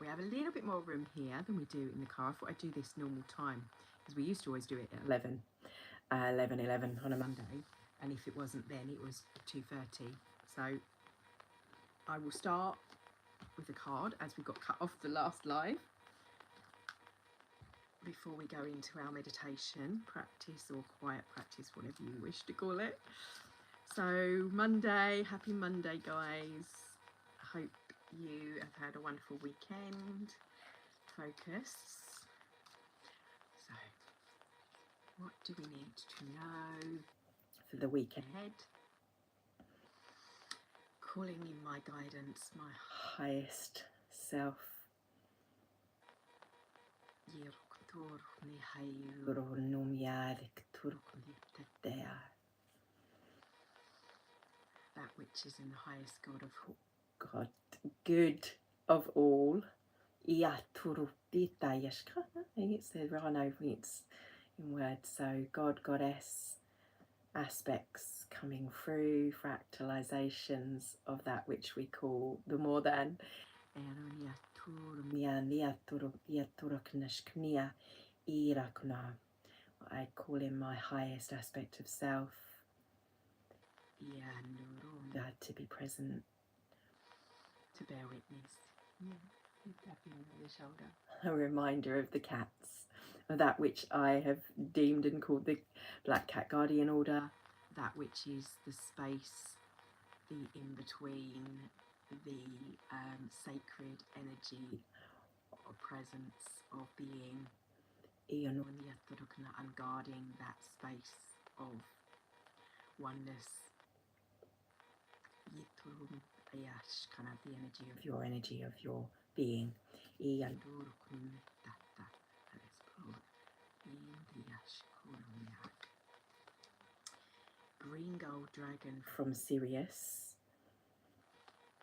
have a little bit more room here than we do in the car. I thought I'd do this normal time, because we used to always do it at 11 on a Monday, and if it wasn't then it was 2:30. So I will start with a card, as we got cut off the last live, before we go into our meditation practice, or quiet practice, whatever you wish to call it. So Monday, happy Monday guys. I hope you have had a wonderful weekend. Focus. So what do we need to know for the week ahead? Calling in my guidance, my highest self. That which is in the highest God of all. God, good of all. It's the Rano, it's in words. So God, Goddess aspects coming through, fractalizations of that which we call the more than. I call in my highest aspect of self. God to be present, to bear witness. Tapping on the shoulder. A reminder of the cats, of that which I have deemed and called the Black Cat Guardian Order, that which is the space, the in-between, the sacred energy or presence of being. I'm guarding that space of oneness. Kind of the energy of your being. Green gold dragon from Sirius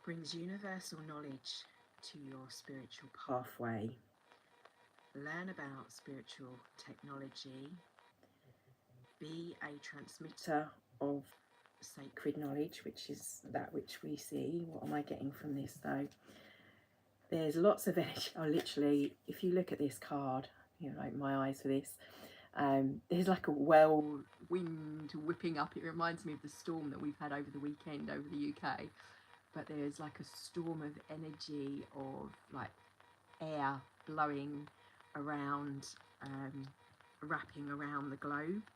brings universal knowledge to your spiritual pathway. Learn about spiritual technology. Be a transmitter of sacred knowledge, which is that which we see. What am I getting from this though? There's lots of energy. Oh, literally, if you look at this card, you know, like my eyes for this, there's like a wind whipping up. It reminds me of the storm that we've had over the weekend over the UK, but there's like a storm of energy, of like air blowing around, wrapping around the globe.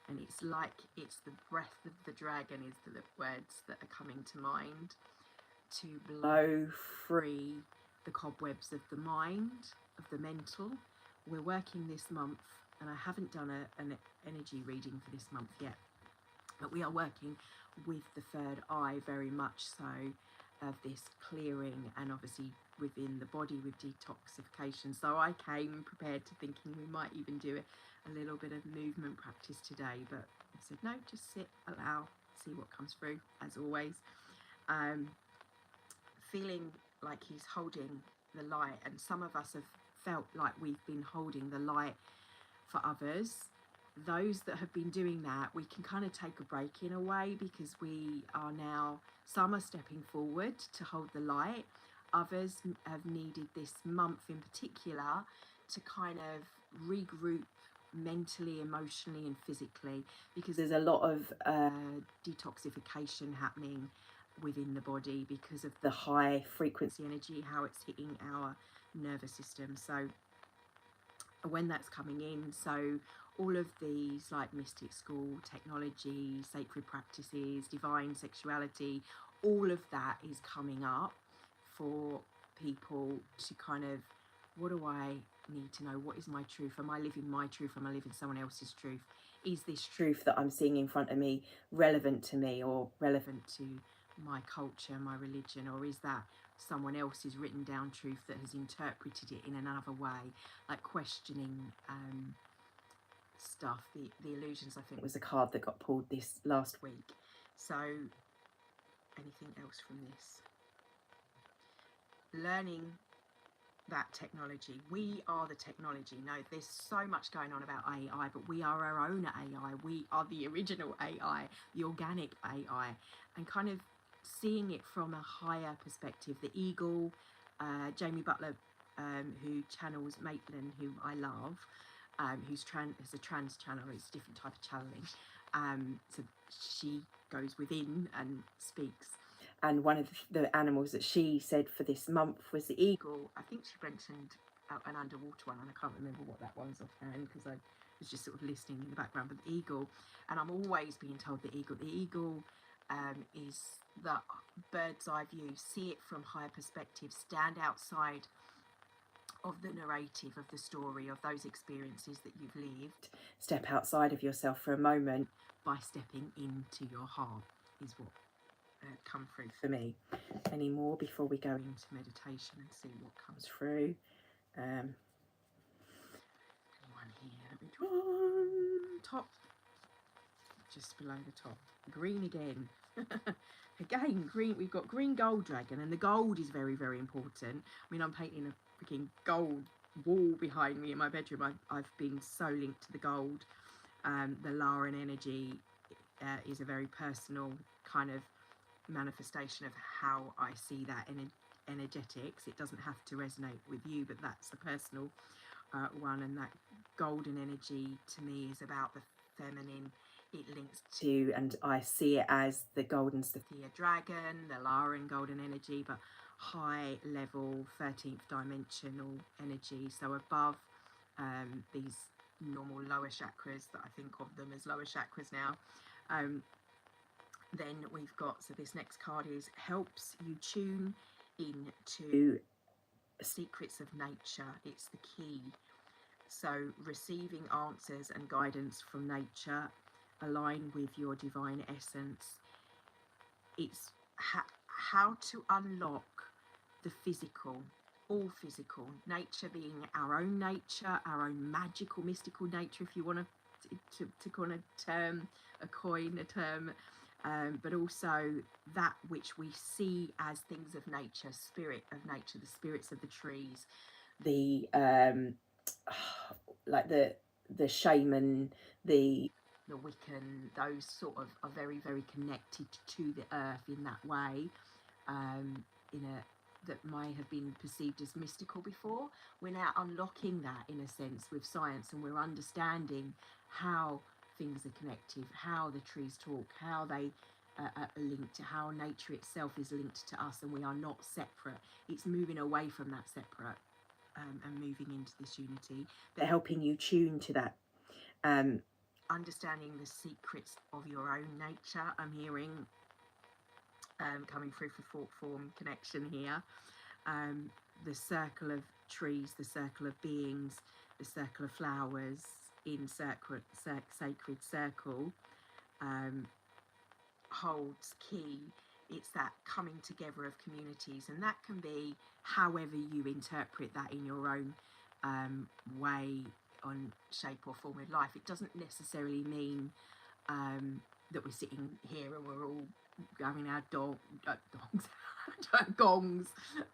And it's like it's the breath of the dragon is the words that are coming to mind, to blow free the cobwebs of the mind, of the mental. We're working this month, and I haven't done an energy reading for this month yet, but we are working with the third eye very much so, of this clearing, and obviously within the body with detoxification. So I came prepared to thinking we might even do a little bit of movement practice today, but I said no, just sit, allow, see what comes through, as always. Feeling like he's holding the light, and some of us have felt like we've been holding the light for others. Those that have been doing that, we can kind of take a break in a way, because we are now, some are stepping forward to hold the light. Others have needed this month in particular to kind of regroup mentally, emotionally and physically, because there's a lot of detoxification happening within the body because of the high frequency energy, how it's hitting our nervous system. So when that's coming in, so all of these like mystic school technology, sacred practices, divine sexuality, all of that is coming up for people to kind of, what do I need to know? What is my truth? Am I living my truth? Am I living someone else's truth? Is this truth that I'm seeing in front of me relevant to me, or relevant to my culture, my religion, or is that someone else's written down truth that has interpreted it in another way? Like questioning stuff. The illusions, I think, was a card that got pulled this last week. So anything else from this? Learning that technology. We are the technology. No, there's so much going on about AI, but we are our own AI. We are the original AI, the organic AI, and kind of seeing it from a higher perspective. The eagle, Jamie Butler who channels Maitland, who I love, who's a trans channeler. It's a different type of channeling. So she goes within and speaks. And one of the animals that she said for this month was the eagle. I think she mentioned an underwater one, and I can't remember what that one's offhand because I was just sort of listening in the background. But the eagle, and I'm always being told the eagle is the bird's eye view. See it from higher perspective. Stand outside of the narrative of the story, of those experiences that you've lived. Step outside of yourself for a moment by stepping into your heart is what come through for me. Any more before we go into meditation and see what comes through? Anyone here? Let me draw top, just below the top. Green again. Again, green. We've got green gold dragon, and the gold is very, very important. I mean, I'm painting a freaking gold wall behind me in my bedroom. I've been so linked to the gold. The Laran energy is a very personal kind of manifestation of how I see that energetics. It doesn't have to resonate with you, but that's the personal one. And that golden energy to me is about the feminine. It links to, and I see it as the golden Sathia dragon, the Laran golden energy, but high level 13th dimensional energy. So above these normal lower chakras that I think of them as lower chakras now. Then we've got, so this next card is helps you tune into secrets of nature. It's the key. So receiving answers and guidance from nature, align with your divine essence. It's how to unlock the physical, all physical, nature being our own nature, our own magical, mystical nature, if you want to kind of coin a term, but also that which we see as things of nature, spirit of nature, the spirits of the trees, the like the shaman, the Wiccan, those sort of are very, very connected to the earth in that way, in a that may have been perceived as mystical before. We're now unlocking that in a sense with science, and we're understanding how things are connected, how the trees talk, how they are linked to how nature itself is linked to us, and we are not separate. It's moving away from that separate and moving into this unity. They're helping you tune to that. Understanding the secrets of your own nature. I'm hearing coming through for thought form connection here. The circle of trees, the circle of beings, the circle of flowers in sacred circle holds key. It's that coming together of communities, and that can be however you interpret that in your own way, on shape or form of life. It doesn't necessarily mean that we're sitting here and we're all having our gongs,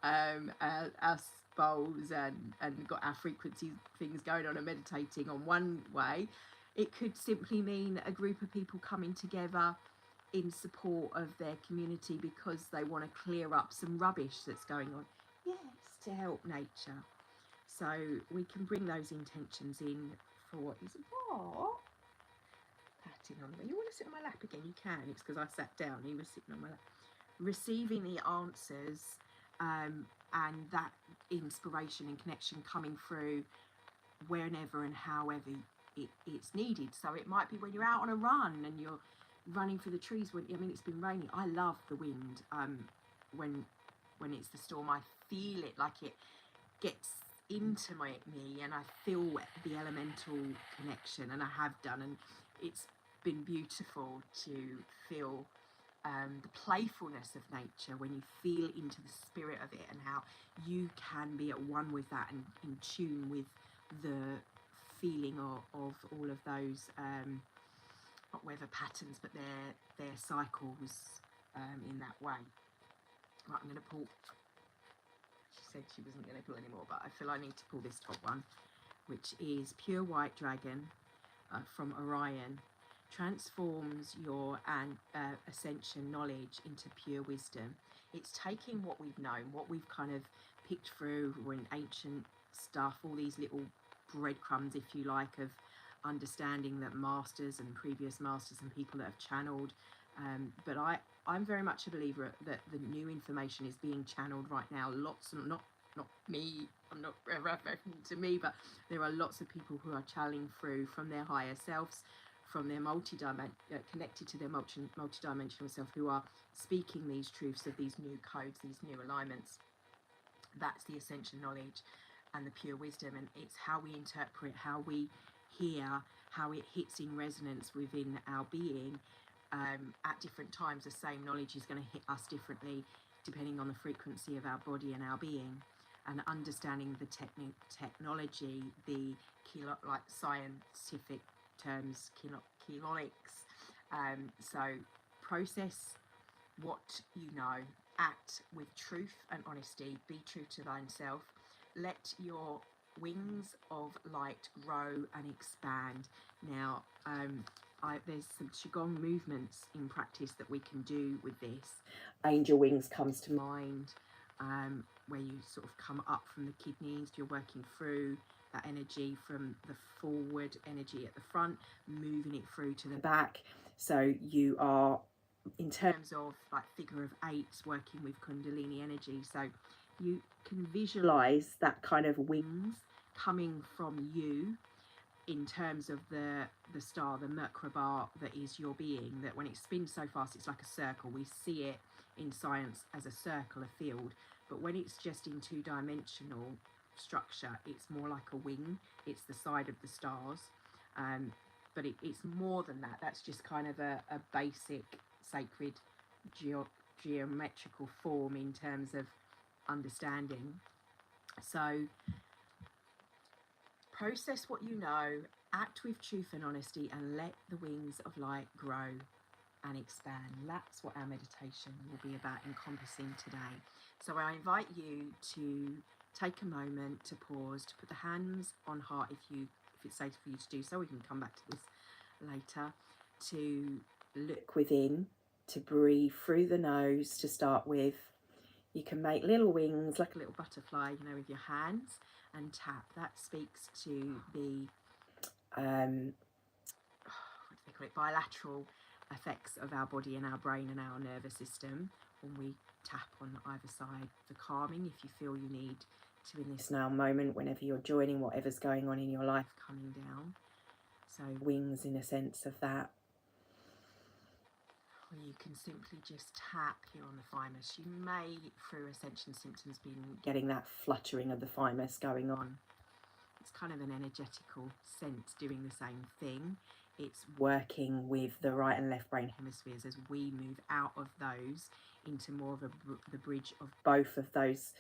our bowls, and got our frequency things going on and meditating on one way. It could simply mean a group of people coming together in support of their community because they want to clear up some rubbish that's going on. Yes, to help nature. So we can bring those intentions in for what is what? Patting on me. You want to sit on my lap again? You can. It's because I sat down. He was sitting on my lap. Receiving the answers and that inspiration and connection coming through whenever and however it's needed. So it might be when you're out on a run and you're running through the trees. I mean, it's been raining. I love the wind. When it's the storm, I feel it, like it gets into me and I feel the elemental connection, and I have done, and it's been beautiful to feel the playfulness of nature when you feel into the spirit of it, and how you can be at one with that and in tune with the feeling of all of those not weather patterns, but their cycles in that way. Right, I'm going to pull. She said she wasn't going to pull anymore, but I feel I need to pull this top one, which is Pure White Dragon from Orion. Transforms your ascension knowledge into pure wisdom. It's taking what we've known, what we've kind of picked through, or in ancient stuff, all these little breadcrumbs, if you like, of understanding that masters and previous masters and people that have channeled. But I'm very much a believer that the new information is being channeled right now. Lots, and not me, I'm not referring to me, but there are lots of people who are channeling through from their higher selves, from their connected to their multidimensional self, who are speaking these truths of these new codes, these new alignments. That's the ascension knowledge and the pure wisdom, and it's how we interpret, how we hear, how it hits in resonance within our being. At different times, the same knowledge is going to hit us differently depending on the frequency of our body and our being. And understanding the technology, the like scientific terms, kilonics. So process what you know, act with truth and honesty, be true to thyself, let your wings of light grow and expand. Now, there's some Qigong movements in practice that we can do with this. Angel wings comes to mind, where you sort of come up from the kidneys, you're working through that energy from the forward energy at the front, moving it through to the back. So you are, in terms of like figure of eights, working with Kundalini energy. So you can visualize that kind of wings coming from you in terms of the star, the Merkaba that is your being, that when it spins so fast it's like a circle. We see it in science as a circle, a field, but when it's just in two-dimensional structure, it's more like a wing. It's the side of the stars, but it's more than that. That's just kind of a basic sacred geometrical form in terms of understanding. So process what you know, act with truth and honesty, and let the wings of light grow and expand. That's what our meditation will be about, encompassing today. So I invite you to take a moment to pause, to put the hands on heart if it's safe for you to do so. We can come back to this later. To look within, to breathe through the nose to start with. You can make little wings like a little butterfly, you know, with your hands, and tap. That speaks to the what do they call it, bilateral effects of our body and our brain and our nervous system when we tap on either side for calming, if you feel you need to in this now moment, whenever you're joining whatever's going on in your life coming down. So wings in a sense of that. Or you can simply just tap here on the thymus. You may, through ascension symptoms, be getting that fluttering of the thymus going on. It's kind of an energetical sense doing the same thing. It's working with the right and left brain hemispheres as we move out of those into more of the bridge of both of those,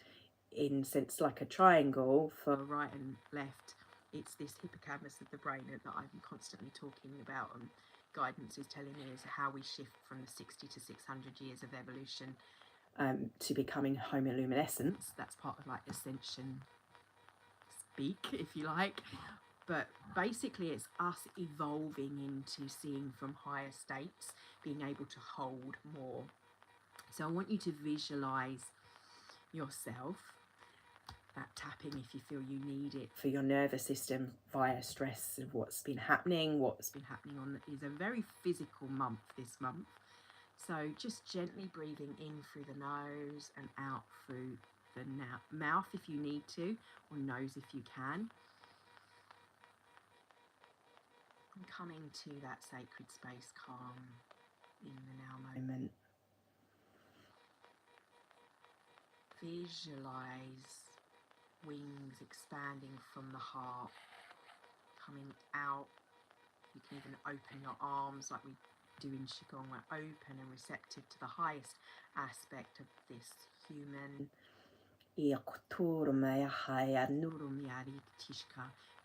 in sense like a triangle for right and left. It's this hippocampus of the brain that I'm constantly talking about, and guidance is telling me is how we shift from the 60 to 600 years of evolution to becoming homoluminescence. That's part of like ascension speak, if you like. But basically it's us evolving into seeing from higher states, being able to hold more. So I want you to visualize yourself, that tapping if you feel you need it for your nervous system via stress of what's been happening on is a very physical month this month. So just gently breathing in through the nose and out through the mouth if you need to, or nose if you can. And coming to that sacred space, calm in the now moment. Visualize wings expanding from the heart, coming out. You can even open your arms like we do in Qigong. We're open and receptive to the highest aspect of this human.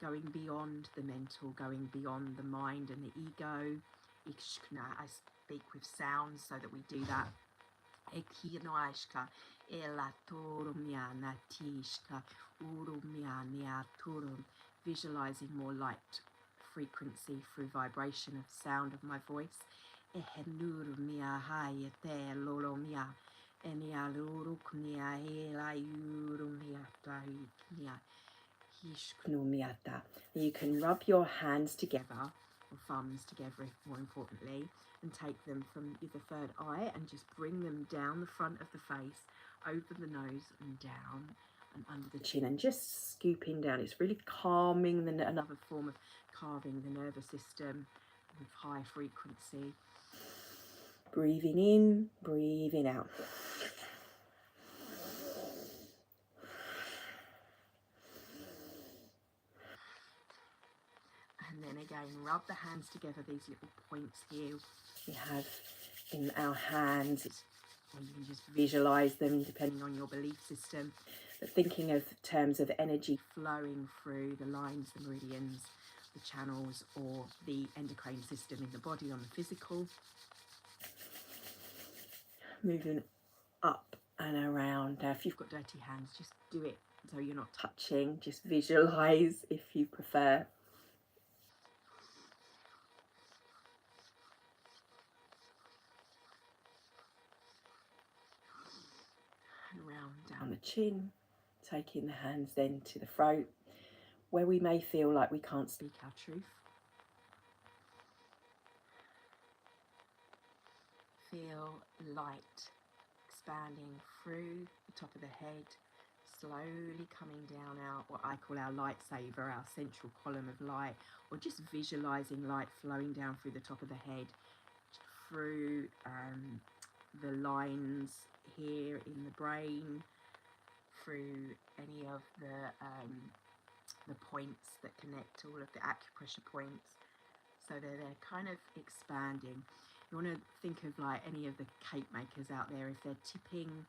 Going beyond the mental, going beyond the mind and the ego. I speak with sounds so that we do that. Visualizing more light frequency through vibration of sound of my voice. You can rub your hands together, or thumbs together, more importantly, and take them from the third eye and just bring them down the front of the face, over the nose and down and under the chin, and just scooping down. It's really calming, another form of calming the nervous system with high frequency. Breathing in, breathing out. And then again, rub the hands together, these little points here we have in our hands. Or you can just visualize them depending on your belief system. But thinking of terms of energy flowing through the lines, the meridians, the channels, or the endocrine system in the body on the physical. Moving up and around. Now, if you've got dirty hands, just do it so you're not touching. Just visualize if you prefer. And round down the chin, taking the hands then to the throat, where we may feel like we can't speak our truth. Feel light expanding through the top of the head, slowly coming down what I call our lightsaber, our central column of light, or just visualizing light flowing down through the top of the head, through the lines here in the brain, through any of the points that connect, all of the acupressure points. So they're kind of expanding. You want to think of like any of the cake makers out there, if they're tipping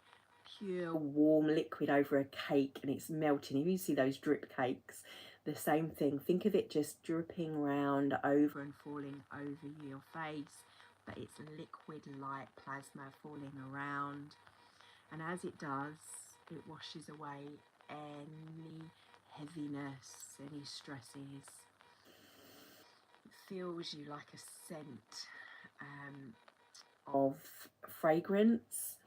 pure warm liquid over a cake and it's melting. If you see those drip cakes, the same thing. Think of it just dripping round over and falling over your face, but it's liquid light plasma falling around. And as it does, it washes away any heaviness, any stresses. It feels you like a scent of fragrance,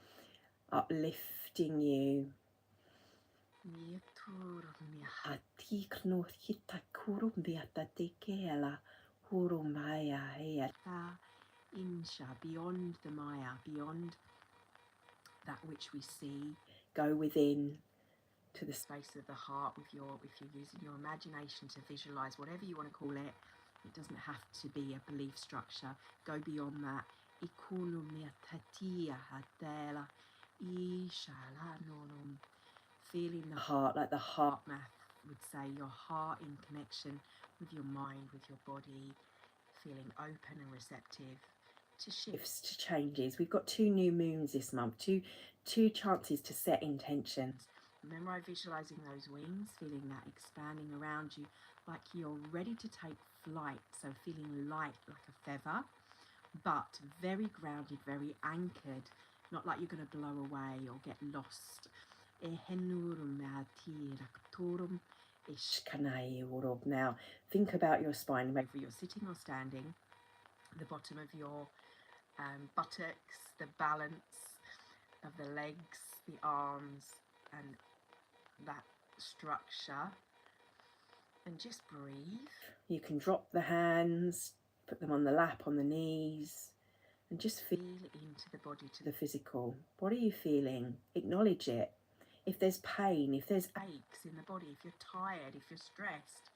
uplifting you. Beyond the Maya, beyond that which we see, go within to the space of the heart if you're using your imagination to visualize whatever you want to call it. It doesn't have to be a belief structure. Go beyond that. Feeling the heart, like the heart math would say, your heart in connection with your mind, with your body, feeling open and receptive to shifts, to changes. We've got 2 new moons this month, two chances to set intentions. Remember, visualizing those wings, feeling that expanding around you, like you're ready to take flight. So feeling light like a feather, but very grounded, very anchored, not like you're going to blow away or get lost. Now, think about your spine, whether you're sitting or standing, the bottom of your buttocks, the balance of the legs, the arms, and that structure. And just breathe. You can drop the hands, put them on the lap, on the knees, and just feel into the body, to the physical. What are you feeling? Acknowledge it. If there's pain, if there's aches in the body, if you're tired, if you're stressed,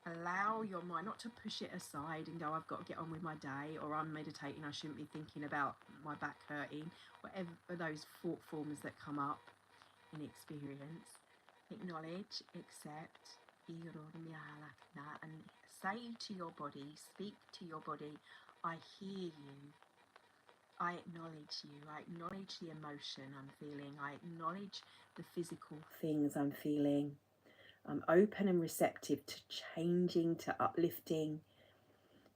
allow your mind not to push it aside and go, I've got to get on with my day, or I'm meditating, I shouldn't be thinking about my back hurting, whatever those thought forms that come up in experience. Acknowledge, accept, and say to your body, speak to your body, I hear you, I acknowledge you, I acknowledge the emotion I'm feeling, I acknowledge the physical things I'm feeling. I'm open and receptive to changing, to uplifting,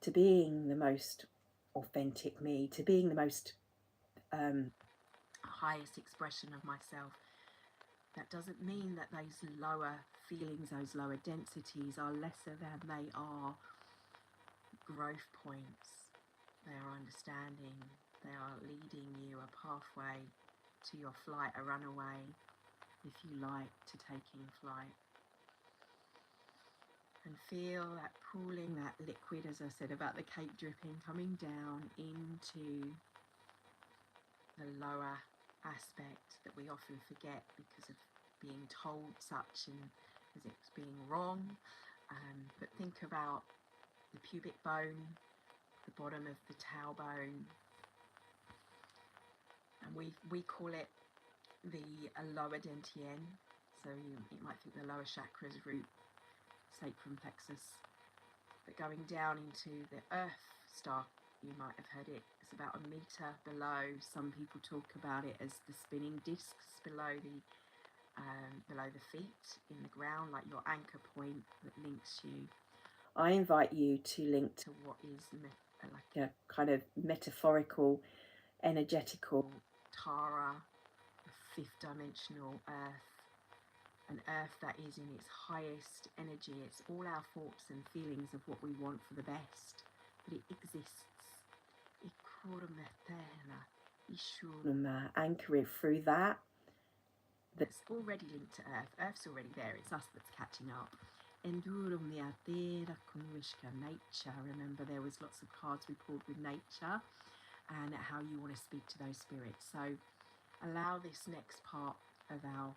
to being the most authentic me, to being the most highest expression of myself. That doesn't mean that those lower feelings, those lower densities are lesser than. They are growth points. They are understanding. They are leading you a pathway to your flight, a runaway, if you like to taking flight. And feel that pooling, that liquid, as I said about the cake dripping, coming down into the lower aspect that we often forget because of being told such and as it's being wrong. But think about the pubic bone, the bottom of the tailbone, and we call it the lower dantian. So you might think the lower chakras, root, sacrum plexus, but going down into the earth star, you might have heard it, it's about 1 meter below. Some people talk about it as the spinning discs below the feet in the ground, like your anchor point that links you. I invite you to link to what is like a kind of metaphorical, energetical Tara, fifth dimensional earth, an earth that is in its highest energy. It's all our thoughts and feelings of what we want for the best, but it exists. Anchor it through that. That's already linked to Earth. Earth's already there. It's us that's catching up. Nature. Remember, there was lots of cards we pulled with nature and how you want to speak to those spirits. So allow this next part of our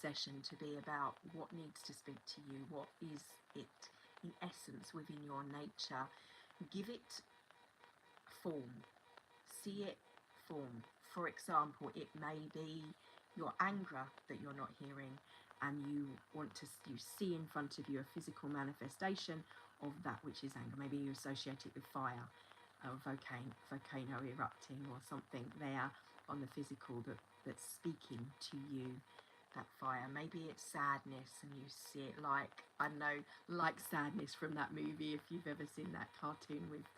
session to be about what needs to speak to you. What is it in essence within your nature? Give it form. See it form. For example, it may be your anger that you're not hearing, and you see in front of you a physical manifestation of that which is anger. Maybe you associate it with fire, a volcano erupting, or something there on the physical that's speaking to you, that fire. Maybe it's sadness, and you see it like sadness from that movie, if you've ever seen that cartoon with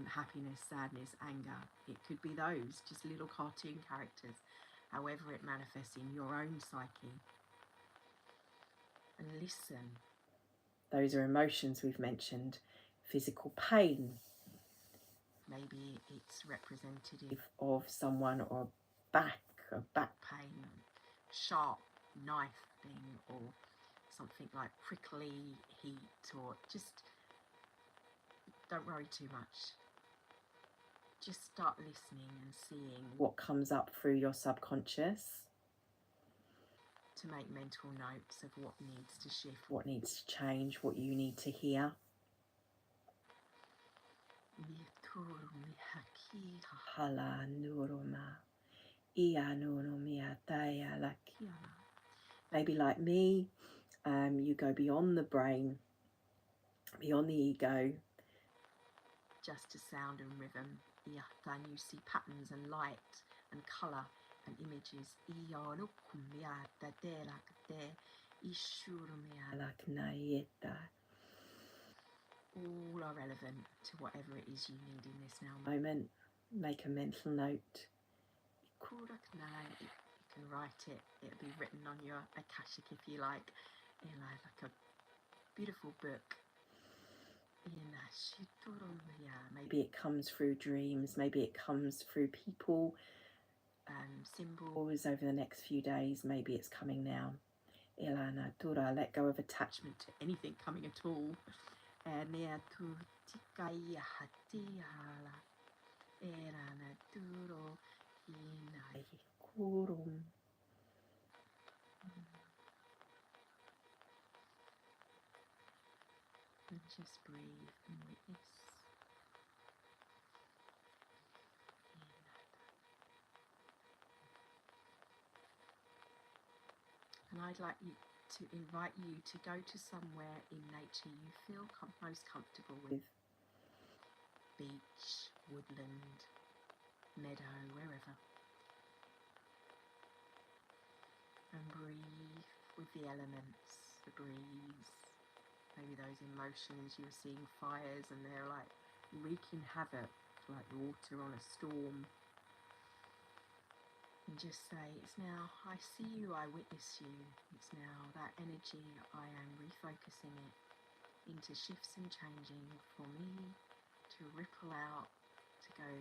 happiness, sadness, anger. It could be those, just little cartoon characters, however it manifests in your own psyche. And listen. Those are emotions we've mentioned. Physical pain. Maybe it's representative of someone, or back pain, sharp knife thing, or something like prickly heat, or just don't worry too much. Just start listening and seeing what comes up through your subconscious, to make mental notes of what needs to shift, what needs to change, what you need to hear. Maybe like me, you go beyond the brain, beyond the ego, just to sound and rhythm. And you see patterns and light and colour and images. All are relevant to whatever it is you need in this now moment. Make a mental note. You can write it. It'll be written on your Akashic if you like, like a beautiful book. Maybe it comes through dreams, maybe it comes through people, symbols over the next few days, maybe it's coming now. Let go of attachment to anything coming at all. And just breathe and witness. And I'd like to invite you to go to somewhere in nature you feel most comfortable with. Beach, woodland, meadow, wherever. And breathe with the elements, the breeze. Maybe those emotions, you're seeing fires and they're like wreaking havoc, like water on a storm. And just say, it's now, I see you, I witness you. It's now that energy, I am refocusing it into shifts and changing for me to ripple out, to go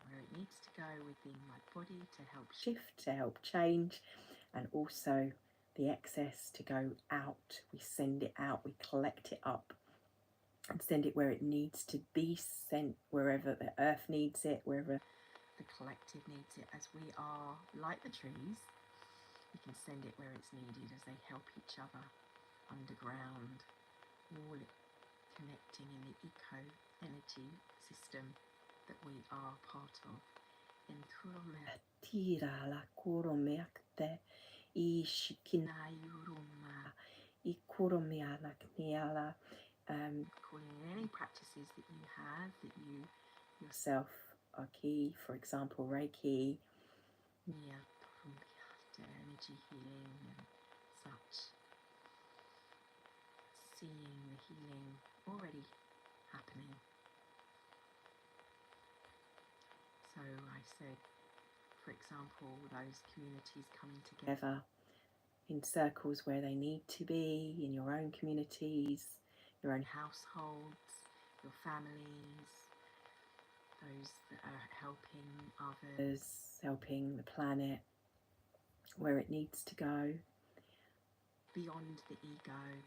where it needs to go within my body to help shift, to help change, and also the excess to go out. We send it out, we collect it up and send it where it needs to be sent, wherever the earth needs it, wherever the collective needs it. As we are like the trees, we can send it where it's needed as they help each other underground, all connecting in the eco energy system that we are part of. Tira la kuromekte ishikinayuruma ikuromiala kniala. Calling in any practices that you have, that you yourself are key, for example Reiki, energy healing and such. Seeing the healing already happening. So I said, for example, those communities coming together in circles where they need to be, in your own communities, your own households, your families, those that are helping others, helping the planet where it needs to go, beyond the ego,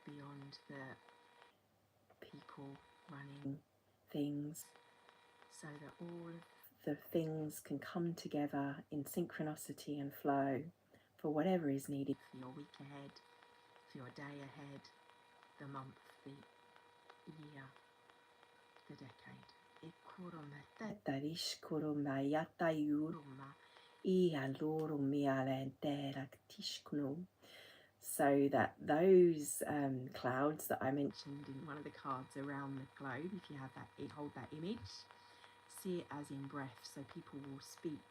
beyond the people running things, so that all of the things can come together in synchronicity and flow for whatever is needed for your week ahead, for your day ahead, the month, the year, the decade. So that those clouds that I mentioned in one of the cards around the globe, if you have that, hold that image, see it as in breath, so people will speak.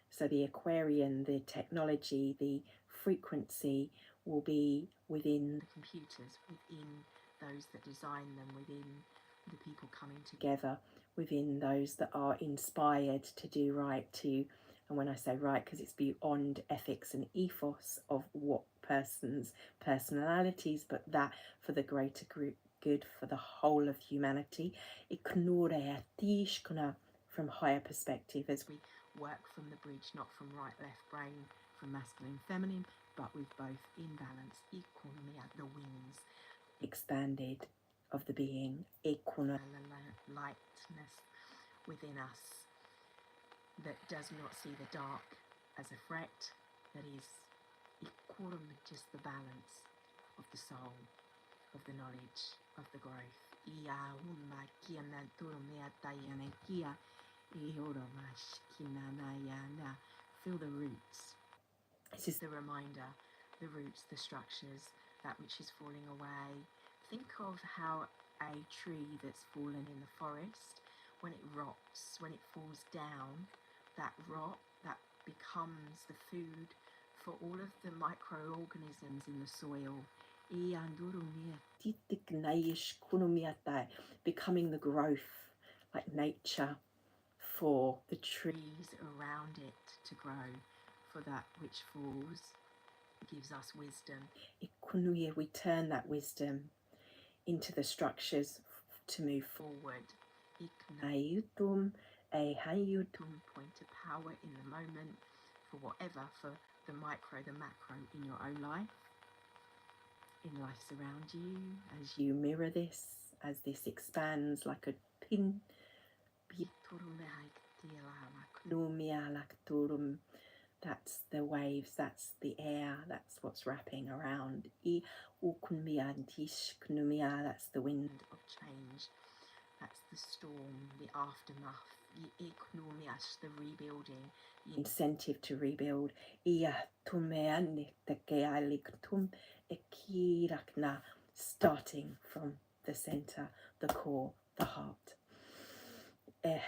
So the Aquarian, the technology, the frequency will be within the computers, within those that design them, within the people coming together, within those that are inspired to do right, and when I say right, because it's beyond ethics and ethos of what person's personalities, but that for the greater good, for the whole of humanity. From higher perspective, as we work from the bridge, not from right, left brain, from masculine, feminine, but with both in balance, the wings expanded of the being, lightness within us that does not see the dark as a threat, that is just the balance of the soul, of the knowledge, of the growth. Feel the roots. This is the reminder, the roots, the structures, that which is falling away. Think of how a tree that's fallen in the forest, when it rots, when it falls down, that rot, that becomes the food for all of the microorganisms in the soil. Becoming the growth, like nature, for the trees around it to grow, for that which falls gives us wisdom. We turn that wisdom into the structures to move forward. Point to power in the moment, for whatever, for the micro, the macro in your own life, in life around you, as you mirror this, as this expands like a pin. That's the waves, that's the air, that's what's wrapping around. That's the wind of change, that's the storm, the aftermath, the rebuilding, the incentive to rebuild. Starting from the center, the core, the heart. A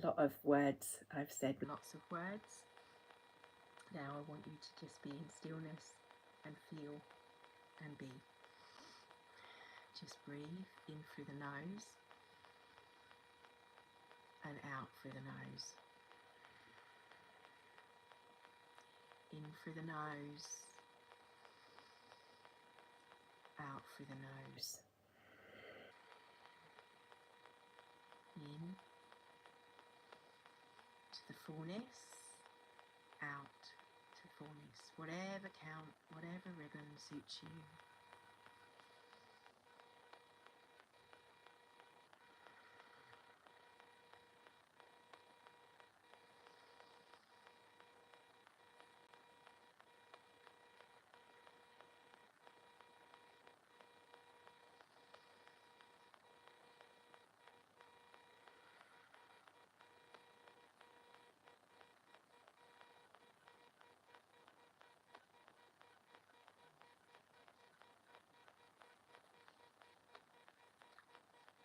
lot of words I've said, lots of words. Now I want you to just be in stillness and feel and be. Just breathe in through the nose and out through the nose. In through the nose, out through the nose. In to the fullness, out to fullness. Whatever count, whatever rhythm suits you.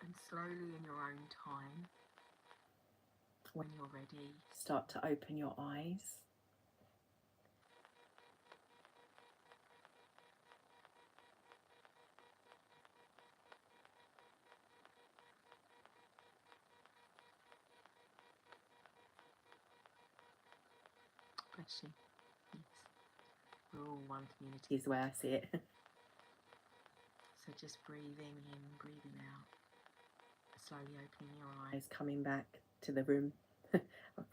And slowly in your own time, when you're ready, start to open your eyes. Bless you. Yes. We're all one community is the way I see it. So just breathing in, breathing out. Slowly opening your eyes, coming back to the room.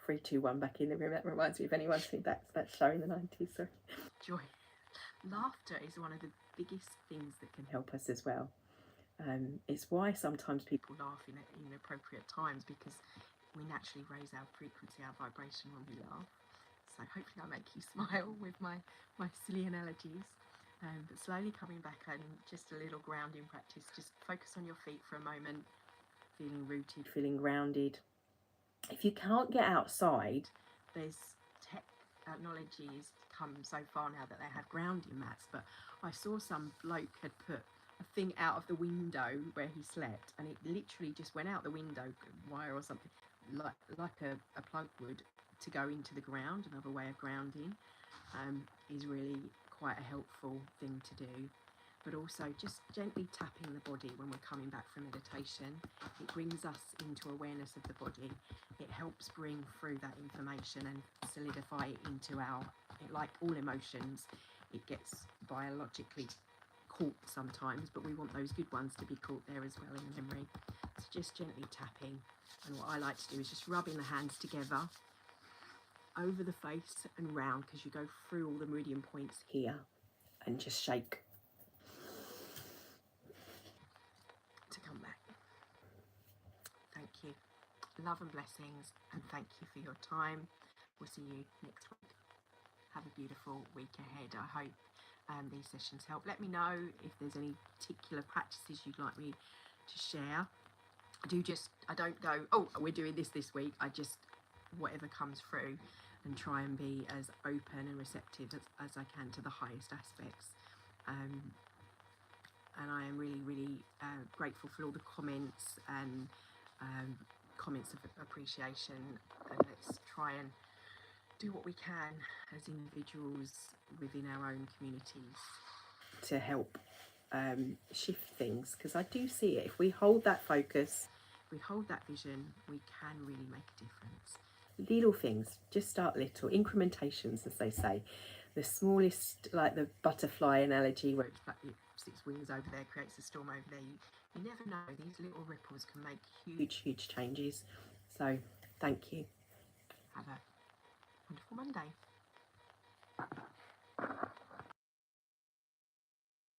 3, 2, 1, back in the room. That reminds me, if anyone's seen that show in the 90s, sorry. Joy. Laughter is one of the biggest things that can help us as well. It's why sometimes people laugh in inappropriate times, because we naturally raise our frequency, our vibration when we laugh. So hopefully I make you smile with my silly analogies. But slowly coming back, and just a little grounding practice. Just focus on your feet for a moment, feeling rooted, feeling grounded. If you can't get outside, there's technologies come so far now that they have grounding mats, but I saw some bloke had put a thing out of the window where he slept, and it literally just went out the window, wire or something, like a plug would, to go into the ground. Another way of grounding is really quite a helpful thing to do. But also just gently tapping the body when we're coming back from meditation. It brings us into awareness of the body. It helps bring through that information and solidify it into like all emotions, it gets biologically caught sometimes, but we want those good ones to be caught there as well in the memory. So just gently tapping. And what I like to do is just rubbing the hands together over the face and round, because you go through all the meridian points here, and just shake to come back. Thank you. Love and blessings, and thank you for your time. We'll see you next week. Have a beautiful week ahead. I hope these sessions help. Let me know if there's any particular practices you'd like me to share. I don't go, oh, we're doing this week. I just, whatever comes through, and try and be as open and receptive as I can to the highest aspects. And I am really, really grateful for all the comments and comments of appreciation. And let's try and do what we can as individuals within our own communities to help shift things, because I do see it. If we hold that focus, we hold that vision, we can really make a difference. Little things, just start little, incrementations, as they say. The smallest, like the butterfly analogy, where it's like its wings over there, creates a storm over there. You never know, these little ripples can make huge, huge changes. So thank you. Have a wonderful Monday.